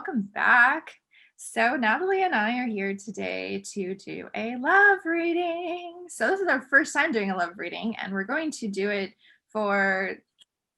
welcome back. So Natalie and I are here today to do a love reading. So this is our first time doing a love reading, and we're going to do it for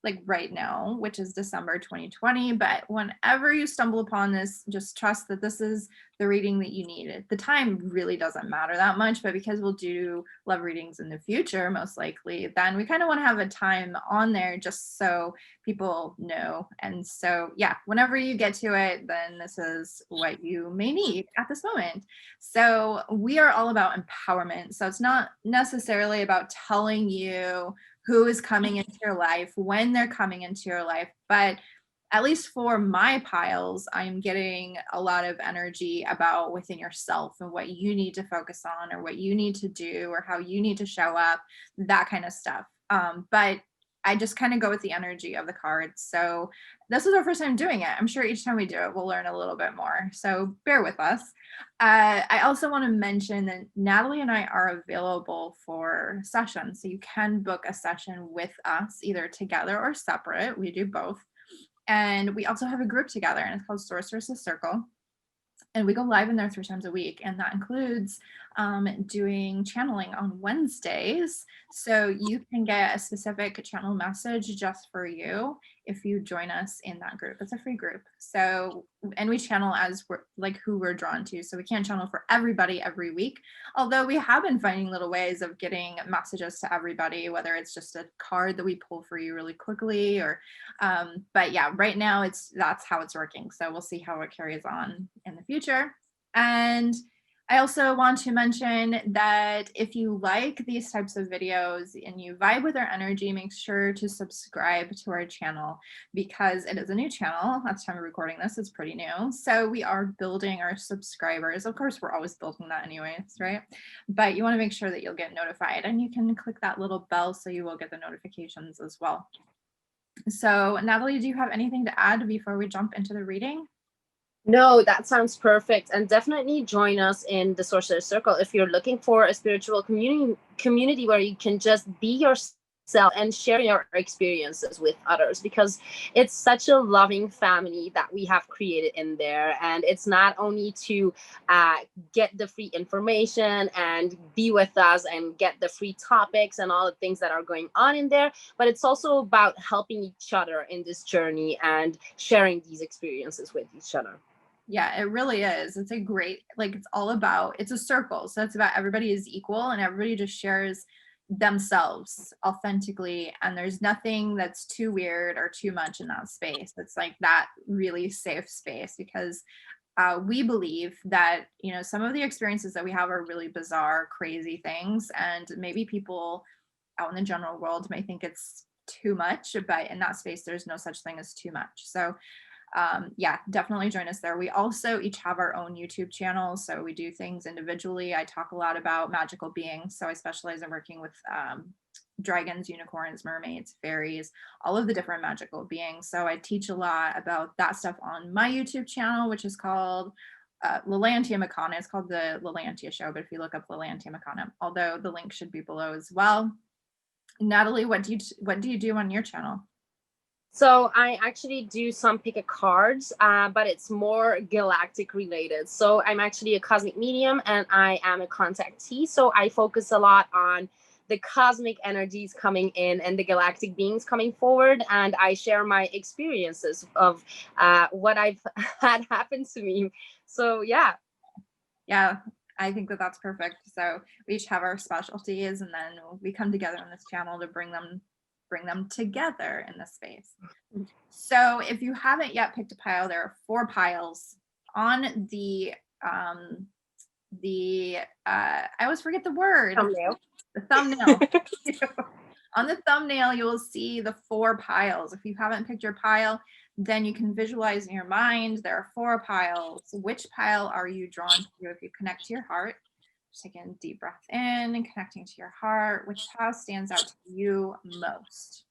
like right now, which is December 2020. But whenever you stumble upon this, just trust that this is the reading that you needed. The time really doesn't matter that much, but because we'll do love readings in the future, most likely, then we kind of want to have a time on there just so people know. And so, yeah, whenever you get to it, then this is what you may need at this moment. So we are all about empowerment. So it's not necessarily about telling you who is coming into your life, when they're coming into your life. But at least for my piles, I'm getting a lot of energy about within yourself and what you need to focus on or what you need to do or how you need to show up, that kind of stuff. But I just kind of go with the energy of the cards. So this is our first time doing it. I'm sure each time we do it, we'll learn a little bit more. So bear with us. I also want to mention that Natalie and I are available for sessions. So you can book a session with us either together or separate. We do both. And we also have a group together, and it's called Sorceress Circle. And we go live in there 3 times a week, and that includes doing channeling on Wednesdays. So you can get a specific channel message just for you if you join us in that group. It's a free group. So, and we channel as we're like who we're drawn to. So we can't channel for everybody every week, although we have been finding little ways of getting messages to everybody, whether it's just a card that we pull for you really quickly or but yeah, right now that's how it's working. So we'll see how it carries on in the future. And I also want to mention that if you like these types of videos and you vibe with our energy, make sure to subscribe to our channel because it is a new channel. That's the time of recording this. It's pretty new. So we are building our subscribers. Of course, we're always building that anyways, right? But you want to make sure that you'll get notified, and you can click that little bell so you will get the notifications as well. So Natalie, do you have anything to add before we jump into the reading? No, that sounds perfect. And definitely join us in the Sorceress Circle if you're looking for a spiritual community where you can just be yourself and share your experiences with others, because it's such a loving family that we have created in there. And it's not only to get the free information and be with us and get the free topics and all the things that are going on in there, but it's also about helping each other in this journey and sharing these experiences with each other. Yeah, it really is. It's a great, like, it's all about, it's a circle. So it's about everybody is equal and everybody just shares themselves authentically. And there's nothing that's too weird or too much in that space. It's like that really safe space because we believe that, you know, some of the experiences that we have are really bizarre, crazy things. And maybe people out in the general world may think it's too much, but in that space, there's no such thing as too much. So yeah, definitely join us there. We also each have our own YouTube channels, so we do things individually. I talk a lot about magical beings, so I specialize in working with dragons, unicorns, mermaids, fairies, all of the different magical beings. So I teach a lot about that stuff on my YouTube channel, which is called Lalantia Makana. It's called the Lalantia Show, but if you look up Lalantia Makana, although the link should be below as well. Natalie, what do you do on your channel? So I actually do some pick a cards, but it's more galactic related. So I'm actually a cosmic medium and I am a contactee. So I focus a lot on the cosmic energies coming in and the galactic beings coming forward. And I share my experiences of what I've had happen to me. So yeah. Yeah, I think that that's perfect. So we each have our specialties, and then we come together on this channel to bring them together in this space. So if you haven't yet picked a pile, there are 4 piles on the I always forget the word. Thumbnail. The thumbnail. On the thumbnail, you will see the 4 piles. If you haven't picked your pile, then you can visualize in your mind. There are 4 piles. Which pile are you drawn to? If you connect to your heart, just taking a deep breath in and connecting to your heart, which pile stands out to you most?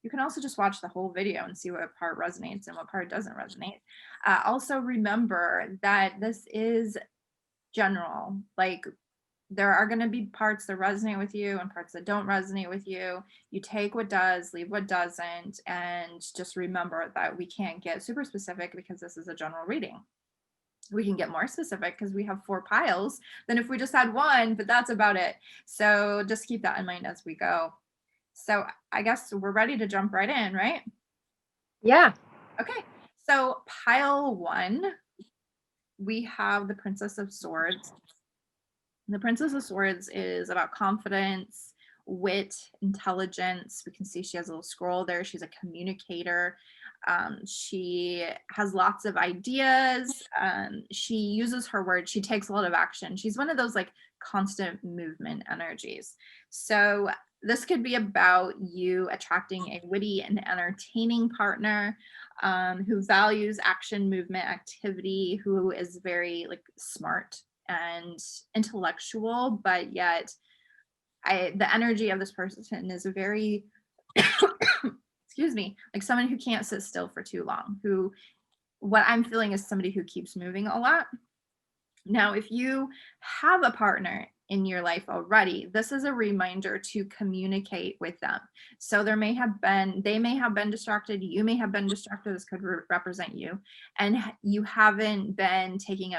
You can also just watch the whole video and see what part resonates and what part doesn't resonate. Also remember that this is general. Like there are going to be parts that resonate with you and parts that don't resonate with you. You take what does, leave what doesn't, and just remember that we can't get super specific because this is a general reading. We can get more specific because we have 4 piles than if we just had one, but that's about it. So just keep that in mind as we go. So I guess we're ready to jump right in, right? Yeah. Okay. So pile 1, we have the Princess of Swords. The Princess of Swords is about confidence, wit, intelligence. We can see she has a little scroll there. She's a communicator. She has lots of ideas. She uses her words. She takes a lot of action. She's one of those like constant movement energies. So this could be about you attracting a witty and entertaining partner who values action, movement, activity, who is very like smart and intellectual, but yet the energy of this person is very excuse me, like someone who can't sit still for too long, who what I'm feeling is somebody who keeps moving a lot. Now, if you have a partner in your life already, this is a reminder to communicate with them. So they may have been distracted, you may have been distracted, this could represent you, and you haven't been taking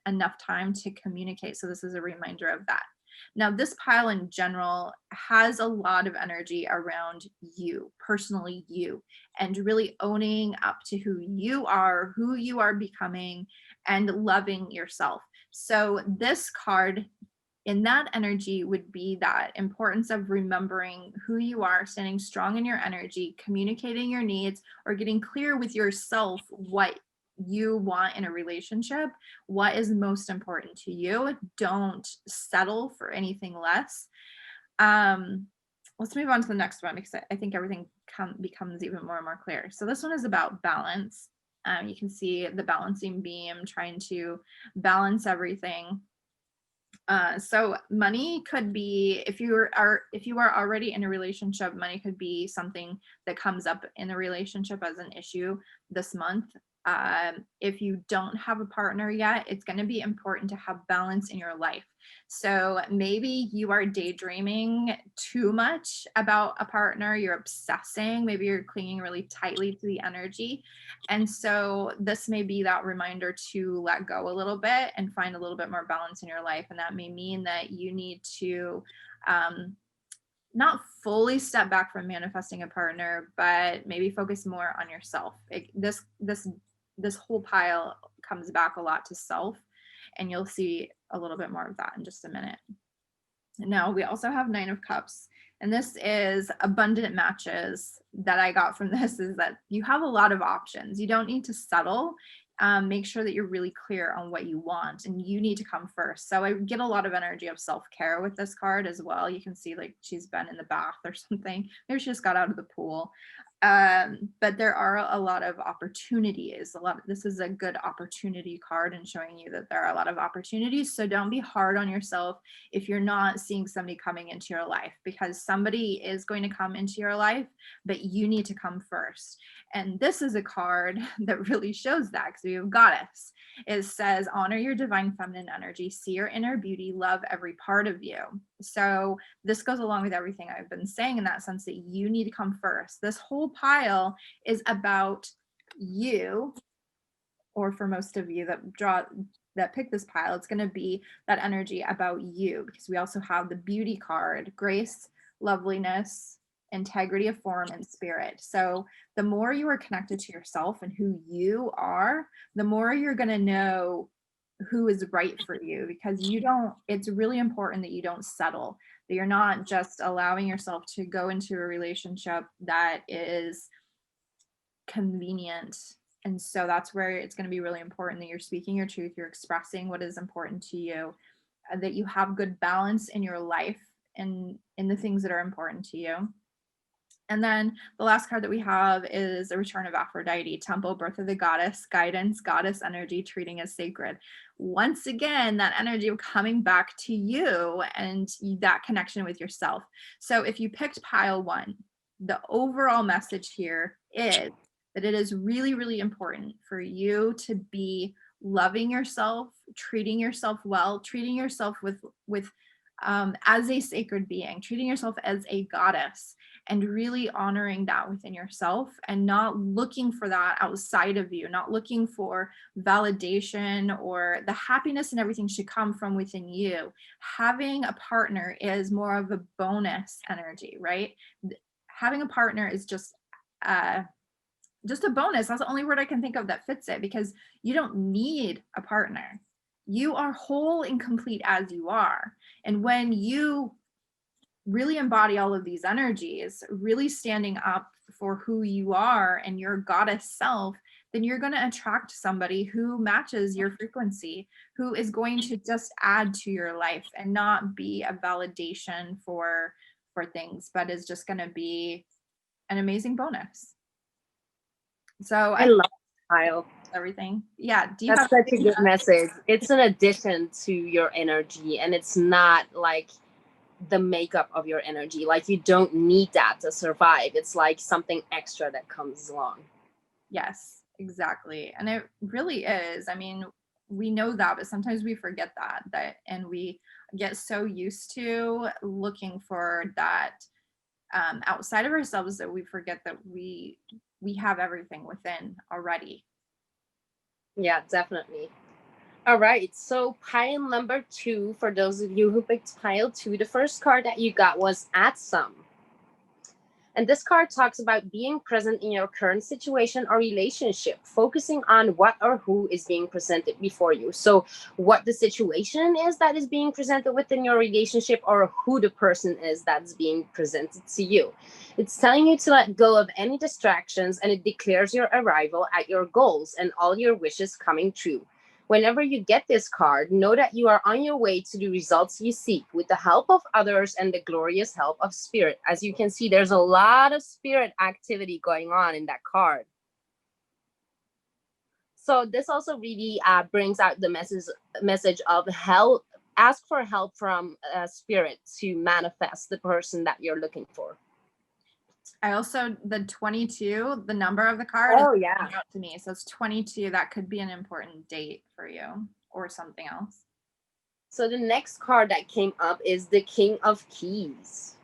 enough time to communicate. So this is a reminder of that. Now, this pile in general has a lot of energy around you, personally you, and really owning up to who you are becoming, and loving yourself. So this card in that energy would be that importance of remembering who you are, standing strong in your energy, communicating your needs, or getting clear with yourself what you want in a relationship, what is most important to you. Don't settle for anything less. Let's move on to the next one because I think everything becomes even more and more clear. So this one is about balance. You can see the balancing beam trying to balance everything. So money could be, if you are already in a relationship, money could be something that comes up in the relationship as an issue this month. If you don't have a partner yet, it's going to be important to have balance in your life. So maybe you are daydreaming too much about a partner, you're obsessing, maybe you're clinging really tightly to the energy. And so this may be that reminder to let go a little bit and find a little bit more balance in your life. And that may mean that you need to not fully step back from manifesting a partner, but maybe focus more on yourself. This whole pile comes back a lot to self, and you'll see a little bit more of that in just a minute. Now we also have 9 of Cups, and this is abundant matches. That I got from this is that you have a lot of options. You don't need to settle. Make sure that you're really clear on what you want, and you need to come first. So I get a lot of energy of self-care with this card as well. You can see like she's been in the bath or something. Maybe she just got out of the pool. But there are a lot of opportunities. This is a good opportunity card and showing you that there are a lot of opportunities. So don't be hard on yourself if you're not seeing somebody coming into your life, because somebody is going to come into your life, but you need to come first. And this is a card that really shows that, because we have Goddess. It says, honor your divine feminine energy, see your inner beauty, love every part of you. So this goes along with everything I've been saying in that sense, that you need to come first. This whole pile is about you, or for most of you that pick this pile, it's going to be that energy about you, because we also have the beauty card, grace, loveliness, integrity of form, and spirit. So the more you are connected to yourself and who you are, the more you're going to know who is right for you, because it's really important that you don't settle, that you're not just allowing yourself to go into a relationship that is convenient. And so that's where it's going to be really important that you're speaking your truth, you're expressing what is important to you, that you have good balance in your life and in the things that are important to you. And then the last card that we have is a return of Aphrodite, temple, birth of the goddess, guidance, goddess energy, treating as sacred. Once again, that energy of coming back to you and that connection with yourself. So if you picked pile 1, the overall message here is that it is really, really important for you to be loving yourself, treating yourself well, treating yourself with as a sacred being, treating yourself as a goddess, and really honoring that within yourself and not looking for that outside of you, not looking for validation, or the happiness and everything should come from within you. Having a partner is more of a bonus energy, right? Having a partner is uh, just a bonus. That's the only word I can think of that fits it, because you don't need a partner. You are whole and complete as you are. And when you really embody all of these energies, really standing up for who you are and your goddess self, then you're going to attract somebody who matches your frequency, who is going to just add to your life and not be a validation for things, but is just going to be an amazing bonus. So I I love style. everything. Yeah. Do you That's have such a anything? good message. It's an addition to your energy, and it's not like the makeup of your energy. Like you don't need that to survive. It's like something extra that comes along. Yes, exactly. And it really is. I mean, we know that, but sometimes we forget and we get so used to looking for that outside of ourselves that we forget that we have everything within already. Yeah, definitely. All right. So pile number 2, for those of you who picked pile 2, the first card that you got was At Some. And this card talks about being present in your current situation or relationship, focusing on what or who is being presented before you. So, what the situation is that is being presented within your relationship, or who the person is that's being presented to you. It's telling you to let go of any distractions, and it declares your arrival at your goals and all your wishes coming true. Whenever you get this card, know that you are on your way to the results you seek with the help of others and the glorious help of spirit. As you can see, there's a lot of spirit activity going on in that card. So this also really brings out the message of help. Ask for help from spirit to manifest the person that you're looking for. I also, the 22, the number of the card is Oh yeah. out to me. So it's 22. That could be an important date for you or something else. So the next card that came up is the King of Keys.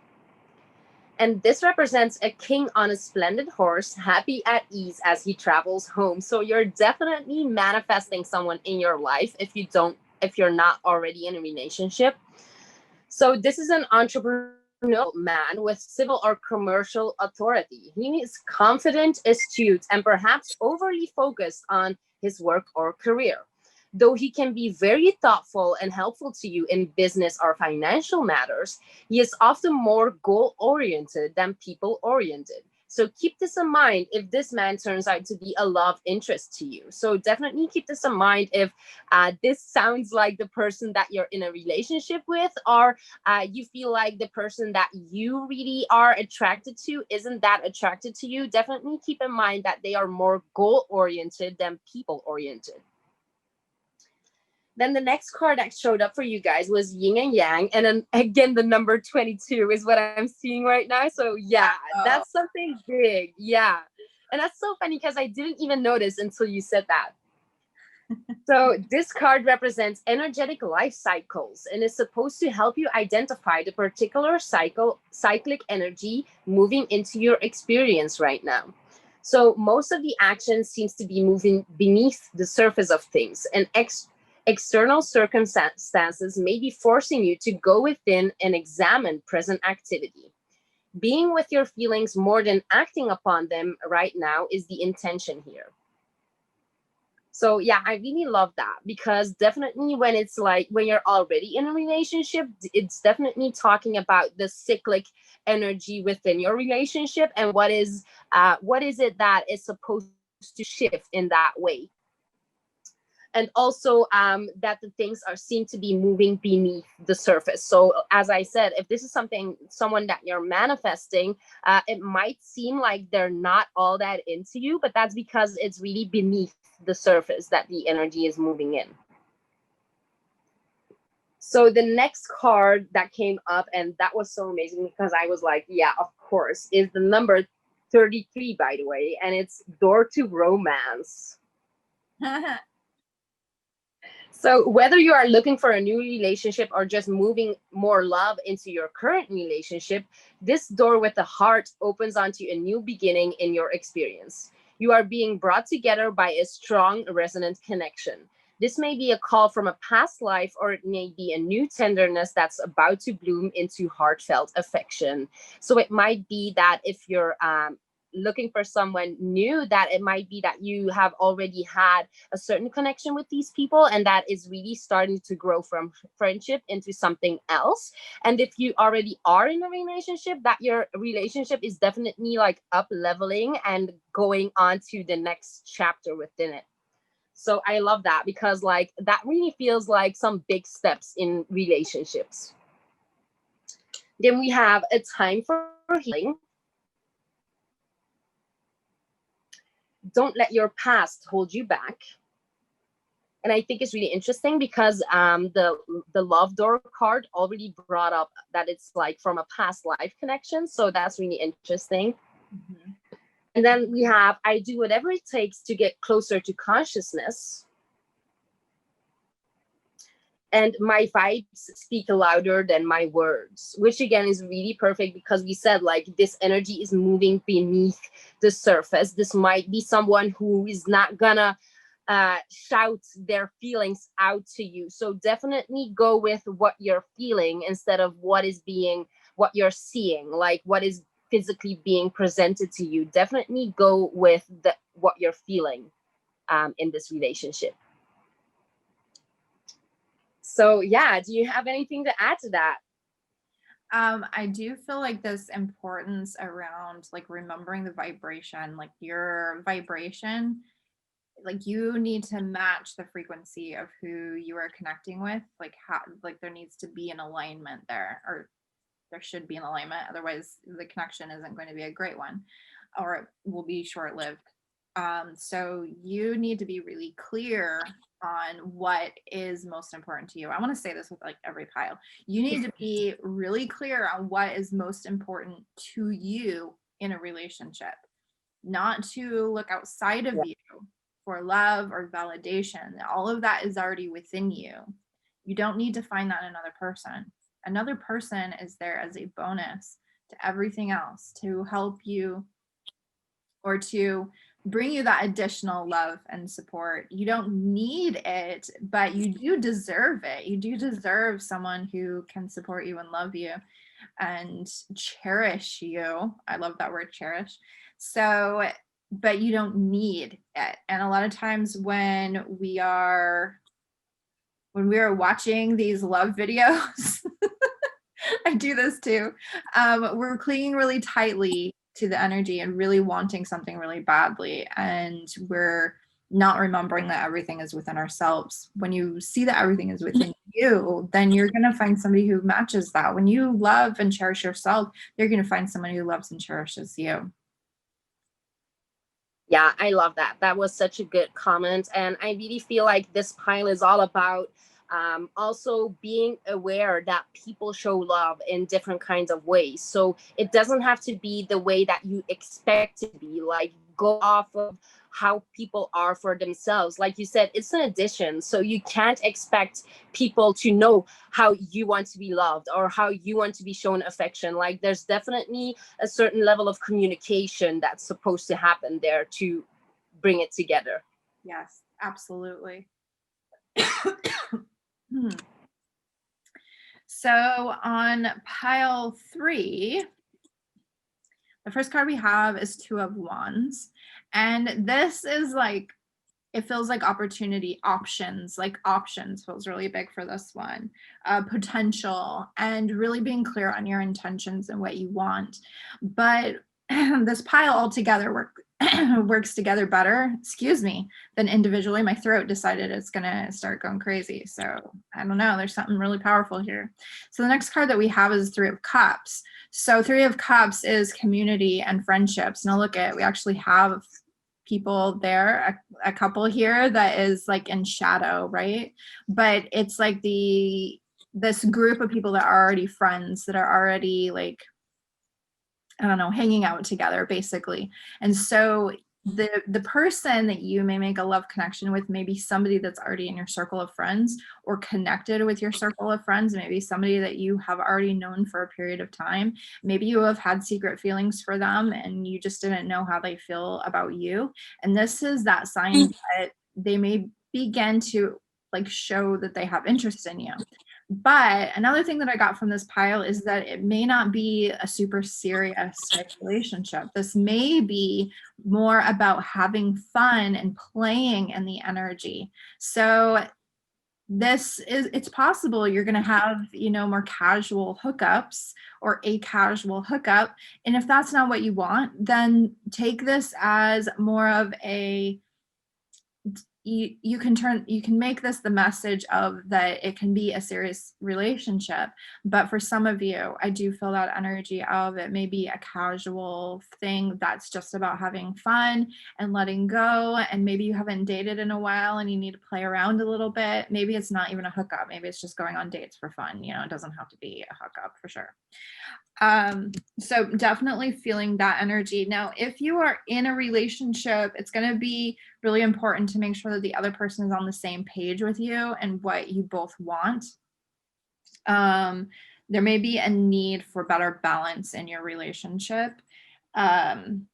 And this represents a king on a splendid horse, happy at ease as he travels home. So you're definitely manifesting someone in your life if you're not already in a relationship. So this is an entrepreneurial man with civil or commercial authority. He is confident, astute, and perhaps overly focused on his work or career. Though he can be very thoughtful and helpful to you in business or financial matters, he is often more goal oriented than people oriented. So keep this in mind if this man turns out to be a love interest to you. So definitely keep this in mind if this sounds like the person that you're in a relationship with, or you feel like the person that you really are attracted to isn't that attracted to you. Definitely keep in mind that they are more goal oriented than people oriented. Then the next card that showed up for you guys was Yin and Yang. And then again, the number 22 is what I'm seeing right now. So yeah, Oh, that's something big. Yeah. And that's so funny because I didn't even notice until you said that. So this card represents energetic life cycles and is supposed to help you identify the particular cyclic energy moving into your experience right now. So most of the action seems to be moving beneath the surface of things, and external circumstances may be forcing you to go within and examine present activity. Being with your feelings more than acting upon them right now is the intention here. So yeah, I really love that, because definitely when it's like when you're already in a relationship, it's definitely talking about the cyclic energy within your relationship, and what is it that is supposed to shift in that way. And also that the things are seem to be moving beneath the surface. So as I said, if this is someone that you're manifesting, it might seem like they're not all that into you, but that's because it's really beneath the surface that the energy is moving in. So the next card that came up, and that was so amazing because I was like, yeah, of course, is the number 33, by the way, and it's Door to Romance. So whether you are looking for a new relationship or just moving more love into your current relationship, this door with the heart opens onto a new beginning in your experience. You are being brought together by a strong, resonant connection. This may be a call from a past life, or it may be a new tenderness that's about to bloom into heartfelt affection. So it might be that if you're looking for someone new, that it might be that you have already had a certain connection with these people, and that is really starting to grow from friendship into something else. And if you already are in a relationship, that your relationship is definitely like up leveling and going on to the next chapter within it. So I love that, because like that really feels like some big steps in relationships. Then we have a time for healing. Don't let your past hold you back. And I think it's really interesting because the love door card already brought up that it's like from a past life connection. So that's really interesting. Mhm. And then we have I do whatever it takes to get closer to consciousness. And my vibes speak louder than my words, which again is really perfect, because we said like this energy is moving beneath the surface. This might be someone who is not gonna shout their feelings out to you. So definitely go with what you're feeling instead of what you're seeing, like what is physically being presented to you. Definitely go with what you're feeling in this relationship. So yeah, do you have anything to add to that? I do feel like this importance around like remembering the vibration, like your vibration, like you need to match the frequency of who you are connecting with. Like how, like there needs to be an alignment there, or there should be an alignment. Otherwise, the connection isn't going to be a great one, or it will be short lived. So you need to be really clear on what is most important to you. I want to say this with like every pile. You need to be really clear on what is most important to you in a relationship, not to look outside of Yeah. you for love or validation. All of that is already within you. You don't need to find that in another person. Another person is there as a bonus to everything else to help you or to bring you that additional love and support. You don't need it, but you do deserve it. You do deserve someone who can support you and love you and cherish you. I love that word, cherish. So, but you don't need it. And a lot of times when we are watching these love videos, I do this too. We're clinging really tightly to the energy and really wanting something really badly. And we're not remembering that everything is within ourselves. When you see that everything is within you, then you're going to find somebody who matches that. When you love and cherish yourself, you're going to find someone who loves and cherishes you. Yeah, I love that. That was such a good comment. And I really feel like this pile is all about also being aware that people show love in different kinds of ways. So it doesn't have to be the way that you expect to be. Like, go off of how people are for themselves. Like you said, it's an addition. So you can't expect people to know how you want to be loved or how you want to be shown affection. Like, there's definitely a certain level of communication that's supposed to happen there to bring it together. Yes, absolutely. So on pile 3, the first card we have is Two of Wands. And this is like, it feels like opportunity, options, like options feels really big for this one. Potential, and really being clear on your intentions and what you want. But this pile altogether works together better, excuse me, than individually. My throat decided it's gonna start going crazy. So I don't know, there's something really powerful here. So the next card that we have is Three of Cups. So Three of Cups is community and friendships. Now look at, we actually have people there, a couple here that is like in shadow, right? But it's like this group of people that are already friends, that are already like, I don't know, hanging out together basically. And so the person that you may make a love connection with may be somebody that's already in your circle of friends or connected with your circle of friends, maybe somebody that you have already known for a period of time. Maybe you have had secret feelings for them and you just didn't know how they feel about you. And this is that sign that they may begin to like show that they have interest in you. But another thing that I got from this pile is that it may not be a super serious type relationship. This may be more about having fun and playing in the energy. So it's possible you're going to have, more casual hookups or a casual hookup. And if that's not what you want, then take this as more of a you can make this the message of that it can be a serious relationship. But for some of you, I do feel that energy of it may be a casual thing that's just about having fun and letting go, and maybe you haven't dated in a while and you need to play around a little bit. Maybe it's not even a hookup, maybe it's just going on dates for fun. It doesn't have to be a hookup for sure. So definitely feeling that energy. Now, if you are in a relationship, it's going to be really important to make sure that the other person is on the same page with you and what you both want. There may be a need for better balance in your relationship. And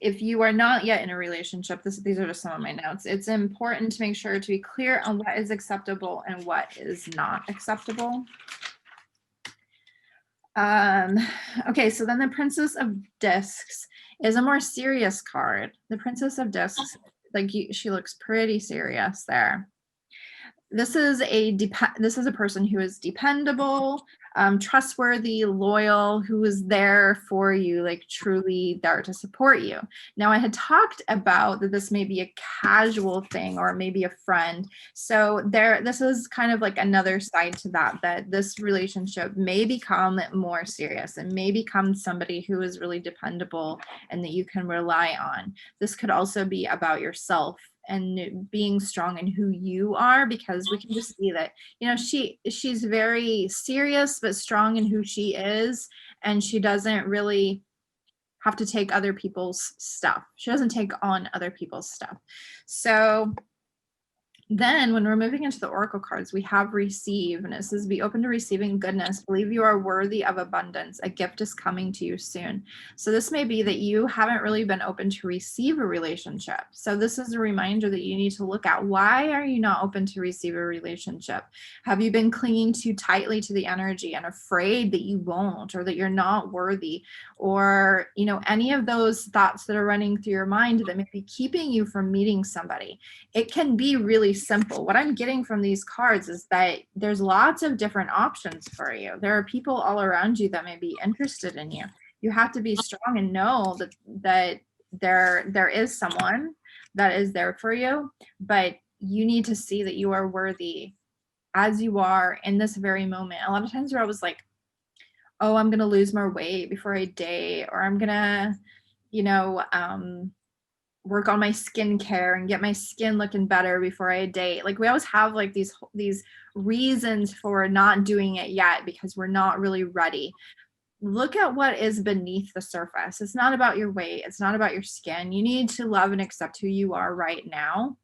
if you are not yet in a relationship, these are just some of my notes. It's important to make sure to be clear on what is acceptable and what is not acceptable. Okay, so then the Princess of Discs is a more serious card. The Princess of Discs, she looks pretty serious there. This is a person who is dependable, trustworthy, loyal, who is there for you, like truly there to support you. Now, I had talked about that this may be a casual thing or maybe a friend. So this is kind of like another side to that this relationship may become more serious and may become somebody who is really dependable and that you can rely on. This could also be about yourself and being strong in who you are, because we can just see that, she's very serious but strong in who she is, and she doesn't really have to take other people's stuff. She doesn't take on other people's stuff. So then when we're moving into the oracle cards, we have receive, and it says be open to receiving goodness, believe you are worthy of abundance, a gift is coming to you soon. So this may be that you haven't really been open to receive a relationship. So this is a reminder that you need to look at, why are you not open to receive a relationship? Have you been clinging too tightly to the energy and afraid that you won't, or that you're not worthy, or any of those thoughts that are running through your mind that may be keeping you from meeting somebody? It can be really simple. What I'm getting from these cards is that there's lots of different options for you. There are people all around you that may be interested in you. You have to be strong and know that there is someone that is there for you, but you need to see that you are worthy as you are in this very moment. A lot of times we're always like, oh, I'm gonna lose more weight before I date, or I'm gonna, work on my skincare and get my skin looking better before I date. Like, we always have like these reasons for not doing it yet because we're not really ready. Look at what is beneath the surface. It's not about your weight. It's not about your skin. You need to love and accept who you are right now,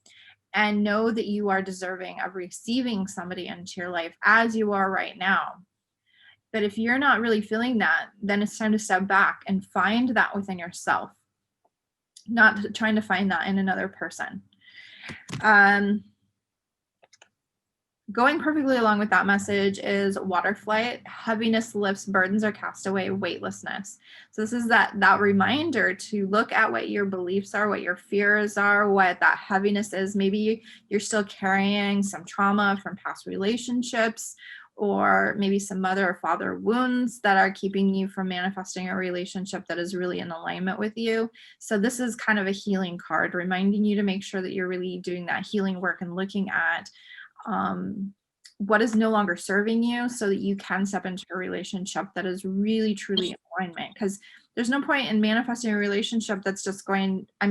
and know that you are deserving of receiving somebody into your life as you are right now. But if you're not really feeling that, then it's time to step back and find that within yourself, not trying to find that in another person. Going perfectly along with that message is water flight. Heaviness lifts, burdens are cast away, weightlessness. So this is that reminder to look at what your beliefs are, what your fears are, what that heaviness is. Maybe you're still carrying some trauma from past relationships, or maybe some mother or father wounds that are keeping you from manifesting a relationship that is really in alignment with you. So this is kind of a healing card, reminding you to make sure that you're really doing that healing work and looking at what is no longer serving you, so that you can step into a relationship that is really truly in alignment. Because there's no point in manifesting a relationship that's just going, I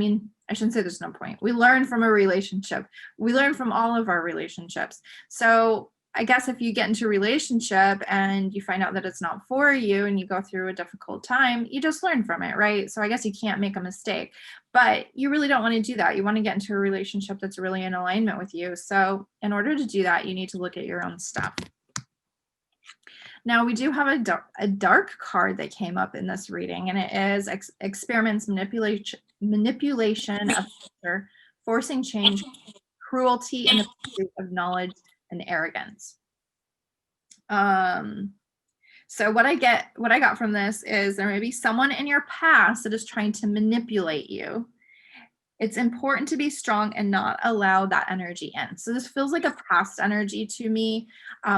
shouldn't say there's no point. We learn from a relationship. We learn from all of our relationships. So I guess if you get into a relationship and you find out that it's not for you and you go through a difficult time, you just learn from it, right? So I guess you can't make a mistake, but you really don't want to do that. You want to get into a relationship that's really in alignment with you. So in order to do that, you need to look at your own stuff. Now we do have a dark card that came up in this reading, and it is experiments, manipulation of nature, forcing change, cruelty, and the pursuit of knowledge and arrogance. So what I got from this is there may be someone in your past that is trying to manipulate you. It's important to be strong and not allow that energy in. So this feels like a past energy to me.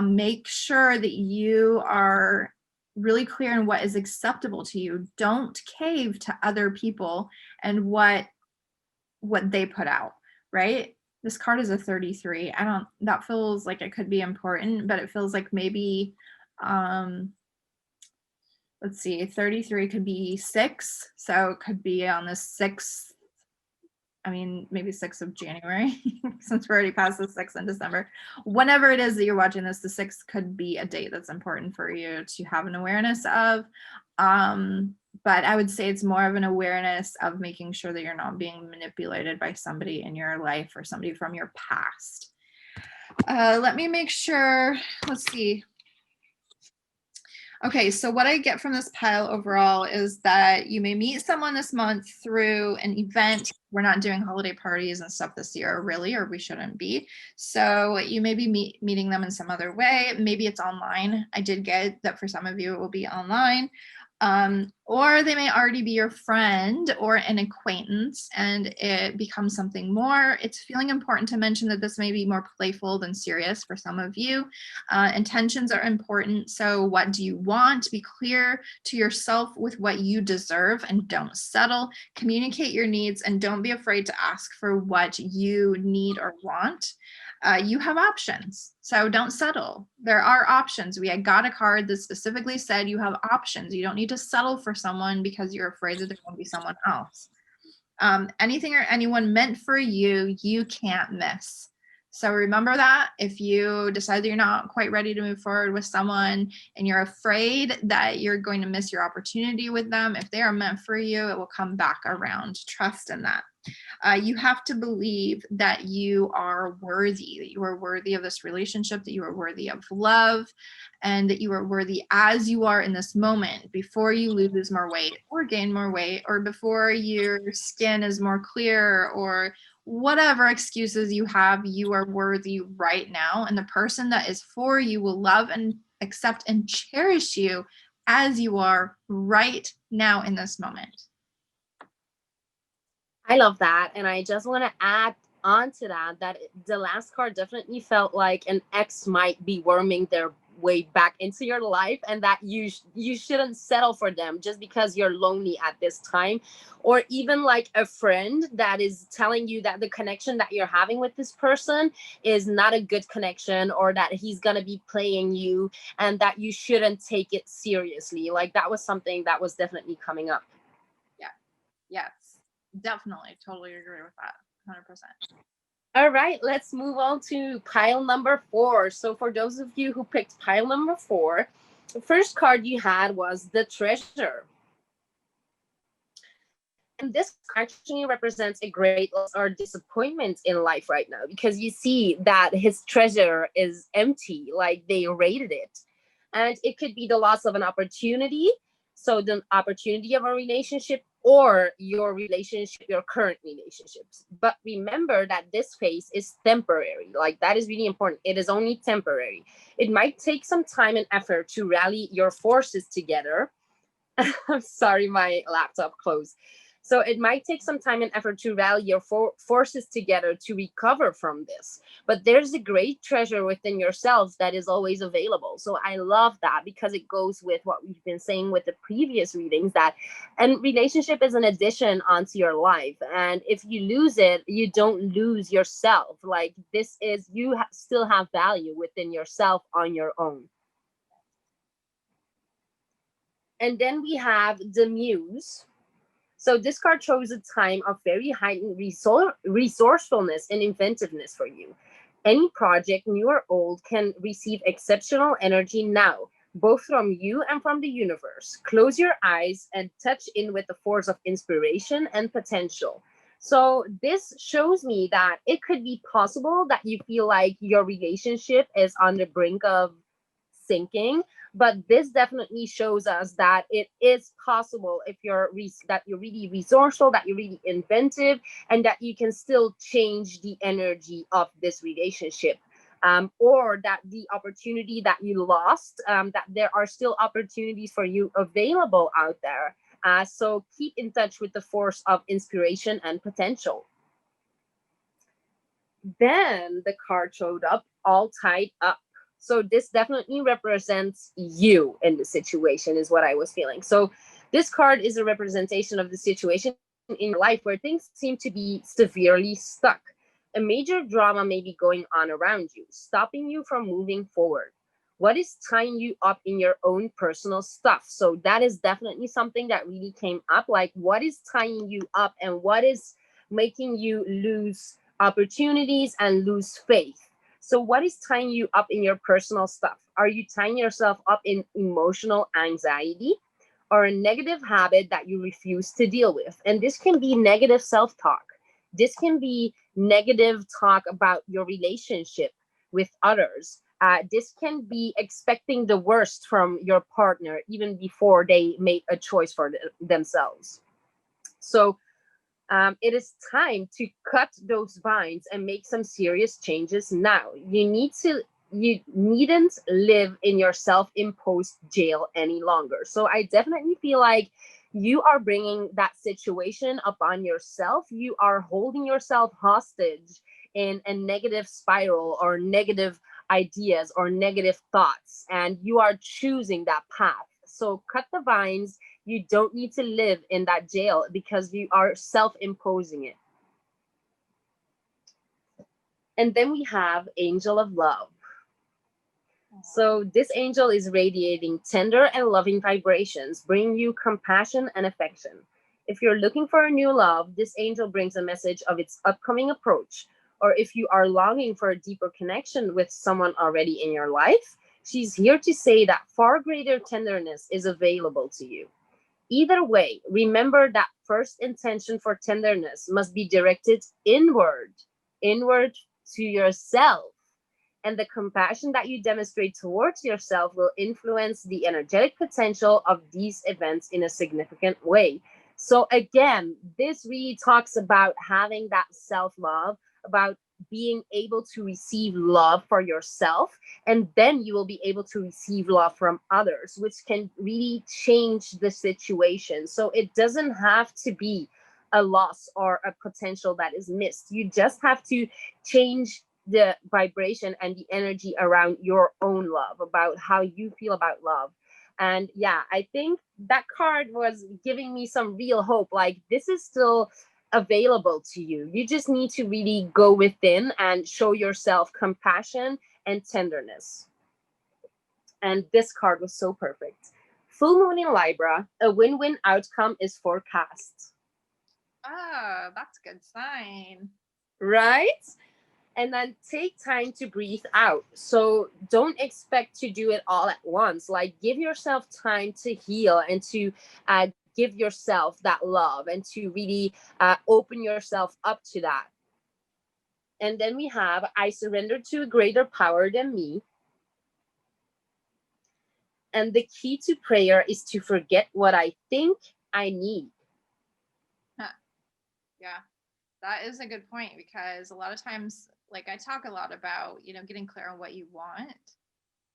Make sure that you are really clear on what is acceptable to you. Don't cave to other people and what they put out, right? This card is a 33. That feels like it could be important, but it feels like maybe, let's see, 33 could be 6. So it could be on the 6th, maybe 6th of January, since we're already past the 6th in December. Whenever it is that you're watching this, the 6th could be a date that's important for you to have an awareness of. But I would say it's more of an awareness of making sure that you're not being manipulated by somebody in your life or somebody from your past. Let me make sure, let's see. Okay, so what I get from this pile overall is that you may meet someone this month through an event. We're not doing holiday parties and stuff this year, really, or we shouldn't be. So you may be meeting them in some other way. Maybe it's online. I did get that for some of you, it will be online. Or they may already be your friend or an acquaintance and it becomes something more. It's feeling important to mention that this may be more playful than serious for some of you. Intentions are important. So what do you want? Be clear to yourself with what you deserve and don't settle. Communicate your needs and don't be afraid to ask for what you need or want. You have options, so don't settle. There are options. We had got a card that specifically said you have options. You don't need to settle for someone because you're afraid that there won't be someone else. Anything or anyone meant for you, you can't miss. So remember that if you decide that you're not quite ready to move forward with someone and you're afraid that you're going to miss your opportunity with them, if they are meant for you, it will come back around. Trust in that. You have to believe that you are worthy, that you are worthy of this relationship, that you are worthy of love, and that you are worthy as you are in this moment before you lose more weight or gain more weight, or before your skin is more clear, or whatever excuses you have. You are worthy right now. And the person that is for you will love and accept and cherish you as you are right now in this moment. I love that. And I just want to add on to that the last card definitely felt like an ex might be worming their way back into your life, and that you shouldn't settle for them just because you're lonely at this time, or even like a friend that is telling you that the connection that you're having with this person is not a good connection, or that he's going to be playing you and that you shouldn't take it seriously. Like that was something that was definitely coming up. Yeah. Yes. Definitely. Totally agree with that. 100%. All right, let's move on to pile number 4. So for those of you who picked pile number 4, the first card you had was the treasure. And this actually represents a great loss or disappointment in life right now, because you see that his treasure is empty, like they raided it. And it could be the loss of an opportunity, so the opportunity of a relationship, or your relationship, your current relationships. But remember that this phase is temporary. Like that is really important. It is only temporary. It might take some time and effort to rally your forces together. I'm sorry, my laptop closed. So it might take some time and effort to rally your forces together to recover from this. But there's a great treasure within yourselves that is always available. So I love that, because it goes with what we've been saying with the previous readings, that a relationship is an addition onto your life. And if you lose it, you don't lose yourself. Like this is, you still have value within yourself on your own. And then we have the Muse. So this card shows a time of very heightened resourcefulness and inventiveness for you. Any project, new or old, can receive exceptional energy now, both from you and from the universe. Close your eyes and touch in with the force of inspiration and potential. So, this shows me that it could be possible that you feel like your relationship is on the brink of sinking, but this definitely shows us that it is possible if that you're really resourceful, that you're really inventive, and that you can still change the energy of this relationship. Or that the opportunity that you lost, that there are still opportunities for you available out there. So keep in touch with the force of inspiration and potential. Then the card showed up all tied up. So this definitely represents you in the situation, is what I was feeling. So this card is a representation of the situation in your life where things seem to be severely stuck. A major drama may be going on around you, stopping you from moving forward. What is tying you up in your own personal stuff? So that is definitely something that really came up. Like, what is tying you up and what is making you lose opportunities and lose faith? So, what is tying you up in your personal stuff? Are you tying yourself up in emotional anxiety or a negative habit that you refuse to deal with? And this can be negative self talk. This can be negative talk about your relationship with others. This can be expecting the worst from your partner even before they make a choice for themselves. So, it is time to cut those binds and make some serious changes now. You needn't live in your self-imposed jail any longer. So I definitely feel like you are bringing that situation upon yourself. You are holding yourself hostage in a negative spiral or negative ideas or negative thoughts, and you are choosing that path. So cut the vines. You don't need to live in that jail because you are self-imposing it. And then we have Angel of Love. So this angel is radiating tender and loving vibrations, bringing you compassion and affection. If you're looking for a new love, this angel brings a message of its upcoming approach. Or if you are longing for a deeper connection with someone already in your life, she's here to say that far greater tenderness is available to you. Either way, remember that first intention for tenderness must be directed inward to yourself. And the compassion that you demonstrate towards yourself will influence the energetic potential of these events in a significant way. So, again, this really talks about having that self love, about being able to receive love for yourself, and then you will be able to receive love from others, which can really change the situation. So, it doesn't have to be a loss or a potential that is missed. You just have to change the vibration and the energy around your own love, about how you feel about love. And yeah, I think that card was giving me some real hope. Like, this is still available to you. You just need to really go within and show yourself compassion and tenderness. And this card was so perfect. Full moon in Libra, a win-win outcome is forecast. Oh, that's a good sign. Right? And then take time to breathe out. So don't expect to do it all at once. Like, give yourself time to heal and to give yourself that love and to really open yourself up to that. And then we have, I surrender to a greater power than me. And the key to prayer is to forget what I think I need. Huh. Yeah, that is a good point because a lot of times, like I talk a lot about, getting clear on what you want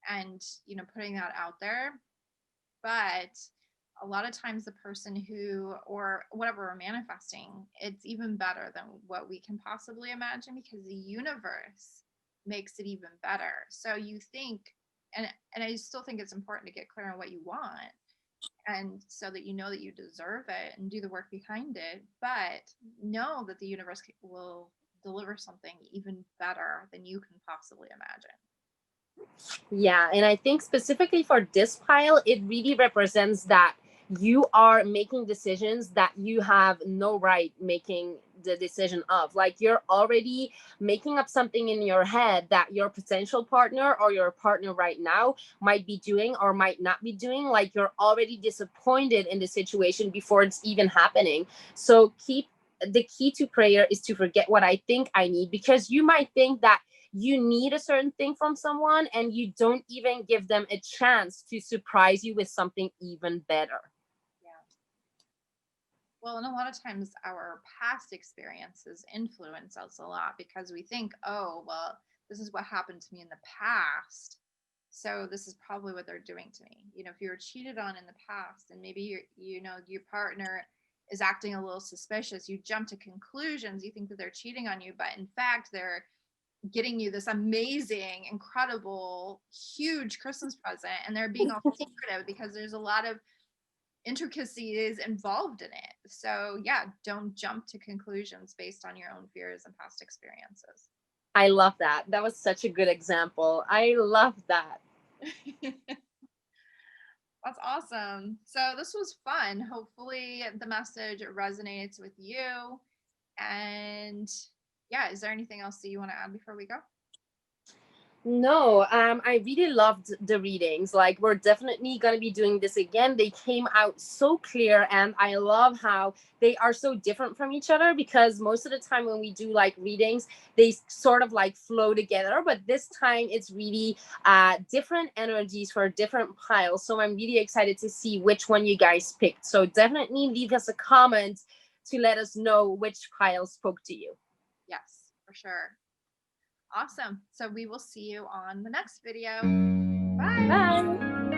and, putting that out there. But a lot of times the person who, or whatever we're manifesting, it's even better than what we can possibly imagine because the universe makes it even better. So you think, and I still think it's important to get clear on what you want, and so that you know that you deserve it and do the work behind it, but know that the universe will deliver something even better than you can possibly imagine. Yeah, and I think specifically for this pile, it really represents that you are making decisions that you have no right making the decision of. Like, you're already making up something in your head that your potential partner or your partner right now might be doing or might not be doing. Like, you're already disappointed in the situation before it's even happening. So the key to prayer is to forget what I think I need, because you might think that you need a certain thing from someone and you don't even give them a chance to surprise you with something even better. Yeah. Well, and a lot of times our past experiences influence us a lot because we think, oh, well, this is what happened to me in the past. So this is probably what they're doing to me. You know, if you were cheated on in the past and maybe your partner is acting a little suspicious, you jump to conclusions, you think that they're cheating on you, but in fact they're getting you this amazing, incredible, huge Christmas present, and they're being all secretive because there's a lot of intricacies involved in it. So yeah, don't jump to conclusions based on your own fears and past experiences. I love that. That was such a good example. I love that. That's awesome. So this was fun. Hopefully the message resonates with you. And yeah, is there anything else that you want to add before we go? No, I really loved the readings. Like, we're definitely gonna be doing this again. They came out so clear, and I love how they are so different from each other, because most of the time when we do like readings, they sort of like flow together. But this time it's really different energies for different piles. So I'm really excited to see which one you guys picked. So definitely leave us a comment to let us know which pile spoke to you. Yes, for sure. Awesome. So we will see you on the next video. Bye. Bye.